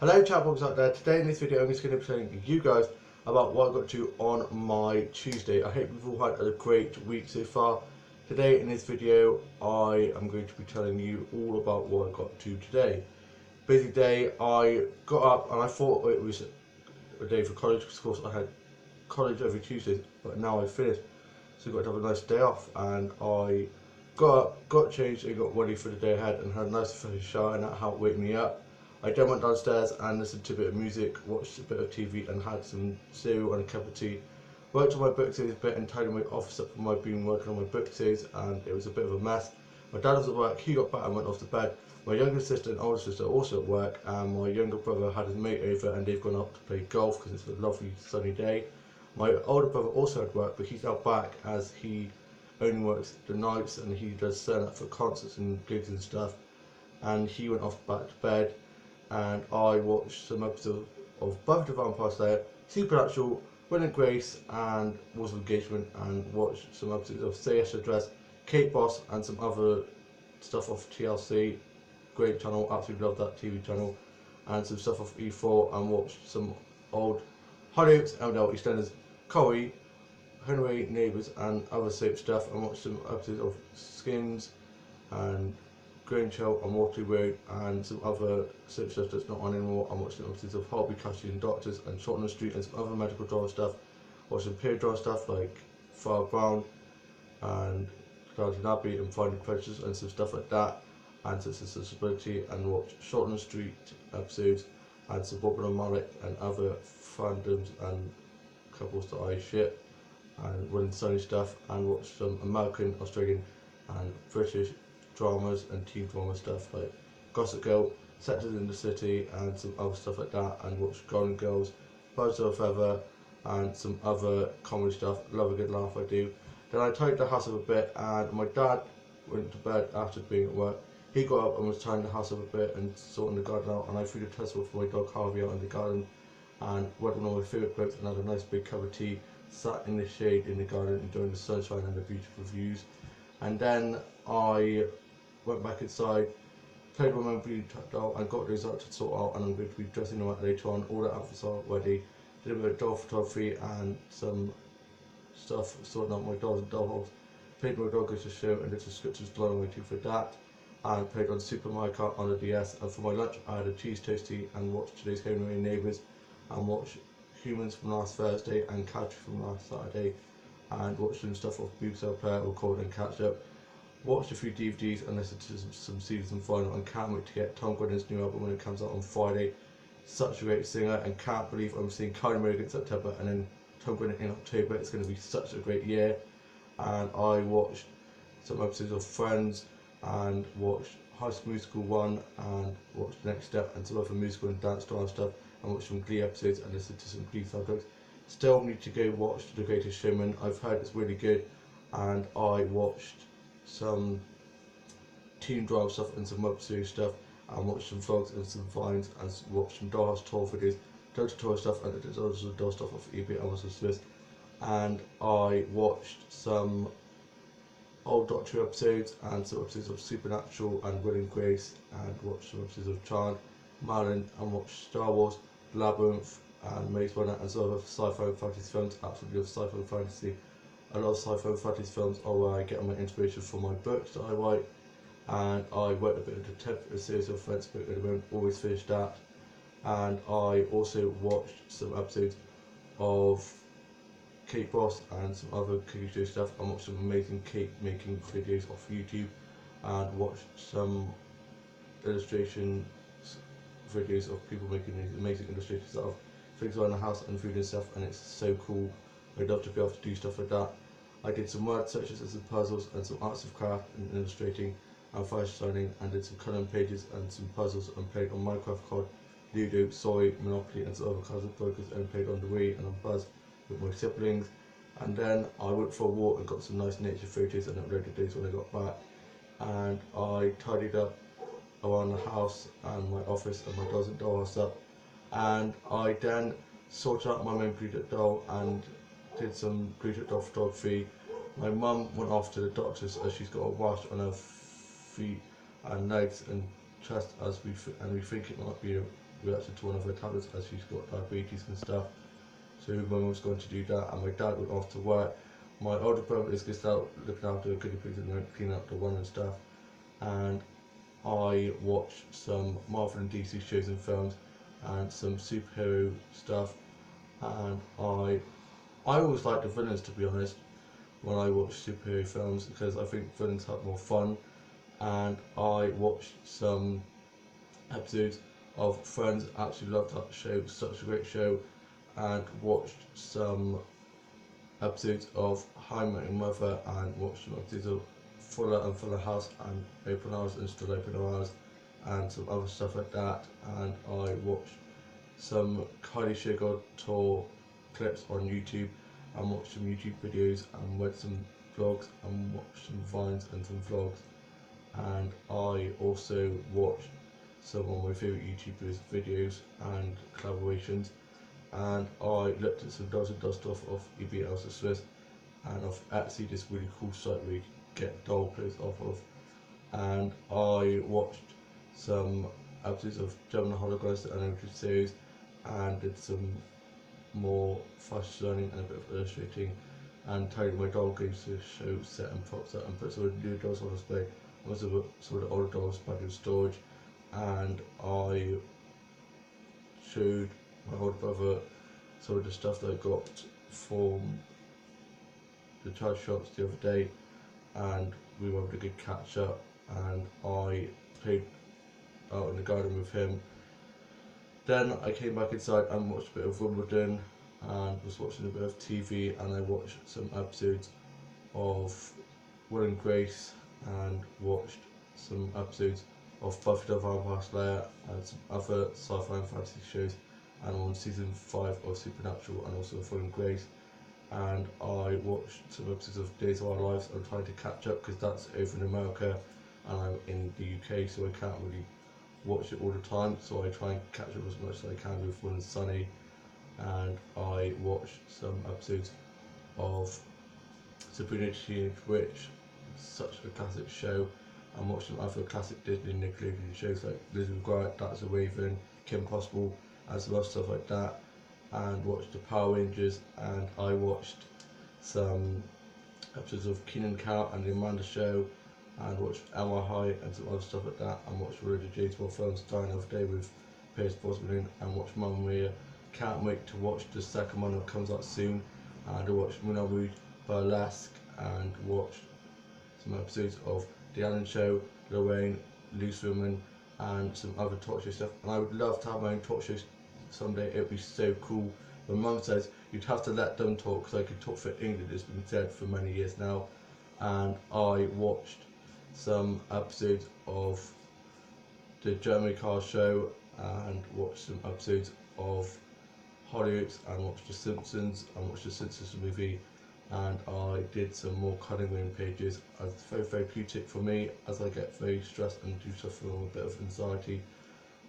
Hello chatbox out there. Today in this video I'm just going to be telling you guys about what I got to on my Tuesday. I hope you've all had a great week so far. Today in this video I am going to be telling you all about what I got to today. Busy day. I got up and I thought it was a day for college because of course I had college every Tuesday, but now I finished, so I got to have a nice day off. And I got up, got changed and got ready for the day ahead and had a nice fresh shower, and that helped wake me up. I then went downstairs and listened to a bit of music, watched a bit of TV and had some cereal and a cup of tea. Worked on my book series a bit and tidied my office up from my been working on my book series, and it was a bit of a mess. My dad was at work, he got back and went off to bed. My younger sister and older sister are also at work, and my younger brother had his mate over and they've gone out to play golf because it's a lovely sunny day. My older brother also had work, but he's now back as he only works the nights and he does sign up for concerts and gigs and stuff, and he went off back to bed. And I watched some episodes of Buffy the Vampire Slayer, Supernatural, Will and Grace, and Rules of Engagement, and watched some episodes of Say Yes to Dress, Kate Boss, and some other stuff off TLC. Great channel, absolutely love that TV channel, and some stuff off E4, and watched some old Hollyoaks, LDL, EastEnders, Corrie, Henry, Neighbours, and other soap stuff, and watched some episodes of Skins and Grange Hill and Waterloo Road, and some other soap stuff that's not on anymore. I watched some episodes of Holby, Custody and Doctors, and Shortland Street, and some other medical drama stuff. Watched some period drama stuff like Far Brown and Downton Abbey and Finding Predators and some stuff like that, and Sisters of Disability, and watched Shortland Street episodes and some Bob and Mallet and other fandoms and couples that I ship, and Will and Sunny stuff, and watched some American, Australian and British dramas and teen drama stuff like Gossip Girl, Sectors in the City, and some other stuff like that, and watched Golden Girls, Birds of a Feather, and some other comedy stuff. Love a good laugh, I do. Then I tidied the house up a bit, and my dad went to bed after being at work. He got up and was tidying the house up a bit and sorting the garden out, and I threw the testicle for my dog Harvey out in the garden and went on all my favourite books and had a nice big cup of tea, sat in the shade in the garden enjoying the sunshine and the beautiful views. And then I went back inside, played with my bluetac doll and got those out to sort out, and I'm going to be dressing them out later on. All the outfits are ready. Did a bit of doll photography and some stuff sorting out my dolls and doll holes. Played my dog goes to show and did some scriptures blowing away too for that. And played on Super Mario Kart on the DS, and for my lunch I had a cheese toastie and watched today's Home and Neighbours, and watched Humans from last Thursday and Couch from last Saturday, and watched some stuff off Boobs Up Player, record and catch up. Watched a few DVDs and listened to some season final, and can't wait to get Tom Grenan's new album when it comes out on Friday. Such a great singer, and can't believe I'm seeing Kylie Minogue in September and then Tom Grennan in October. It's going to be such a great year. And I watched some episodes of Friends and watched High School Musical 1 and watched Next Step and some other musical and dance drama stuff, and watched some Glee episodes and listened to some Glee soundtracks. Still need to go watch The Greatest Showman. I've heard it's really good, and I watched some teen drama stuff and some web series stuff, and watched some vlogs and some vines, and watched some Dollhouse tour videos, Delta tour stuff, and did also doll stuff off eBay and Amazon Smith. And I watched some old Doctor Who episodes and some episodes of Supernatural and Will and Grace, and watched some episodes of Chan, Marlin, and watched Star Wars, Labyrinth, and Maze Runner, and some other sci-fi and fantasy films. Absolutely love sci-fi and fantasy. A lot of sci-fi and fantasy films are where I get my inspiration for my books that I write, and I wrote a bit of the 10th series of Friends book at the moment, always finished that. And I also watched some episodes of Kate Boss and some other cooking show stuff, and watched some amazing cake making videos off YouTube, and watched some illustration videos of people making these amazing illustrations out of things around the house and food and stuff, and it's so cool. I'd love to be able to do stuff like that. I did some word searches and some puzzles and some arts of craft and illustrating and fire signing, and did some colouring pages and some puzzles, and played on Minecraft, COD, Ludo, Sorry, Monopoly, and some other kinds of brokers, and played on the Wii and on Buzz with my siblings. And then I went for a walk and got some nice nature photos and uploaded those when I got back. And I tidied up around the house and my office and my dolls and dollhouse up. And I then sorted out my main bluetac doll and did some bluetac doll photography. My mum went off to the doctor's as she's got a wash on her feet and legs and chest and we think it might be a reaction to one of her tablets as she's got diabetes and stuff. So my mum was going to do that, and my dad went off to work. My older brother is just out looking after the guinea pigs and cleaning up the one and stuff. And I watched some Marvel and DC shows and films and some superhero stuff. And I always like the villains, to be honest, when I watch superhero films, because I think villains have more fun. And I watched some episodes of Friends. Absolutely loved that show, such a great show. And watched some episodes of How I Met Your Mother, and watched some episodes of Fuller and Fuller House and Open Hours and Still Open Hours and some other stuff like that. And I watched some Kylie Sugar tour clips on YouTube and watched some YouTube videos and read some vlogs and watched some vines and some vlogs. And I also watched some of my favourite YouTubers' videos and collaborations. And I looked at some dolls and dust off of eBay Elsa Swiss and off Etsy, this really cool site where you get doll clothes off of. And I watched some episodes of Gemini Holocaust, the animated series, and did some more fashion designing and a bit of illustrating, and tidied my doll games to show set and props up and put some of the new dolls on display. I also put some of the older dolls back in storage, and I showed my older brother some of the stuff that I got from the charity shops the other day, and we were able to get catch up, and I played out in the garden with him. Then I came back inside and watched a bit of Wimbledon and was watching a bit of TV, and I watched some episodes of Will and Grace and watched some episodes of Buffy the Vampire Slayer and some other sci-fi and fantasy shows, and on season 5 of Supernatural and also Will and Grace. And I watched some episodes of Days of Our Lives. I'm trying to catch up because that's over in America and I'm in the UK, so I can't really watch it all the time, so I try and catch up as much as I can with Will and Sunny. And I watched some episodes of Sabrina Teenage Witch, such a classic show, and watched some other classic Disney and Nickelodeon shows like Lizzie McGuire, That's a Raven, Kim Possible, and some other stuff like that. And watched the Power Rangers, and I watched some episodes of Keenan Cal and the Amanda Show, and watched Emma High and some other stuff like that, and watched one of the James Bond films, Die Another Day with Pierce Brosnan, and watched Mamma Mia. Can't wait to watch the second one that comes out soon. And I watched Moulin Rouge, Burlesque, and watched some episodes of The Ellen Show, Lorraine, Loose Women, and some other talk show stuff. And I would love to have my own talk show someday. It would be so cool. My mum says you'd have to let them talk, because I could talk for England, it's been said for many years now. And I watched some episodes of the Jeremy Carr Show and watched some episodes of Hollyoaks and watched The Simpsons and watched the Simpsons movie, and I did some more cutting room pages. It's very therapeutic for me as I get very stressed and do suffer from a bit of anxiety.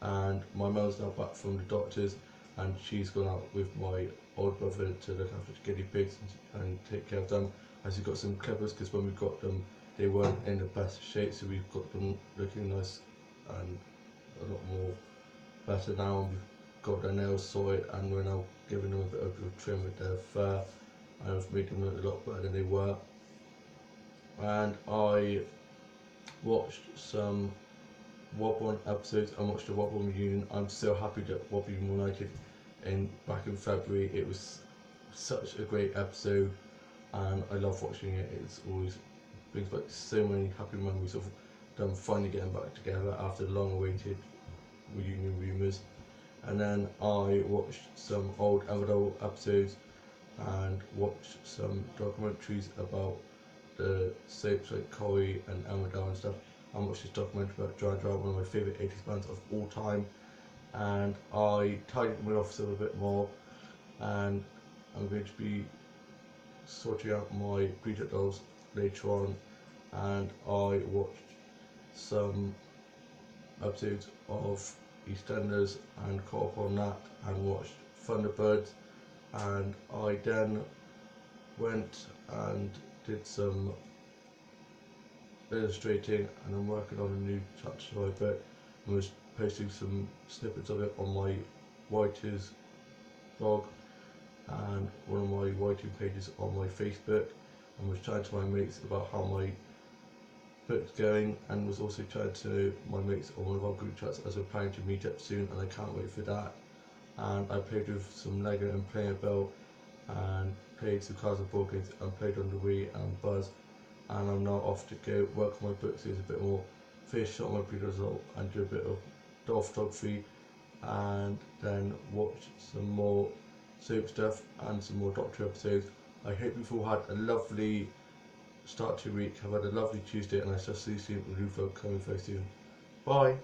And my mum's now back from the doctors, and she's gone out with my old brother to look after the guinea pigs and take care of them. And she's got some clippers, because when we got them they weren't in the best shape, so we've got them looking nice and a lot more better now, and we've got their nails sorted, and we're now giving them a bit of a trim with their fur, and I've made them look a lot better than they were. And I watched some Wobble episodes. I watched the Wobble reunion. I'm so happy that Wobble united back in February. It was such a great episode, and I love watching it. It's always brings back so many happy memories of them finally getting back together after long-awaited reunion rumours. And then I watched some old Emmerdale episodes and watched some documentaries about the soaps like Corrie and Emmerdale and stuff. I watched this documentary about Duran Duran, one of my favourite 80s bands of all time. And I tidied my office up a bit more, and I'm going to be sorting out my Bluetac dolls later on. And I watched some episodes of EastEnders and caught up on that, and watched Thunderbirds. And I then went and did some illustrating, and I'm working on a new chapter of my book, and was posting some snippets of it on my writers blog and one of my writing pages on my Facebook, and was chatting to my mates about how my book's going, and was also chatting to my mates on one of our group chats as we're planning to meet up soon, and I can't wait for that. And I played with some Lego and Playmobil and played some cards and board games and played on the Wii and Buzz, and I'm now off to go work on my book series a bit more, finish up my pre-result and do a bit of doll photography, and then watch some more soap stuff and some more Doctor episodes. I hope you've all had a lovely start to your week, have had a lovely Tuesday, and I shall see you soon with a new vlog coming very soon. Bye!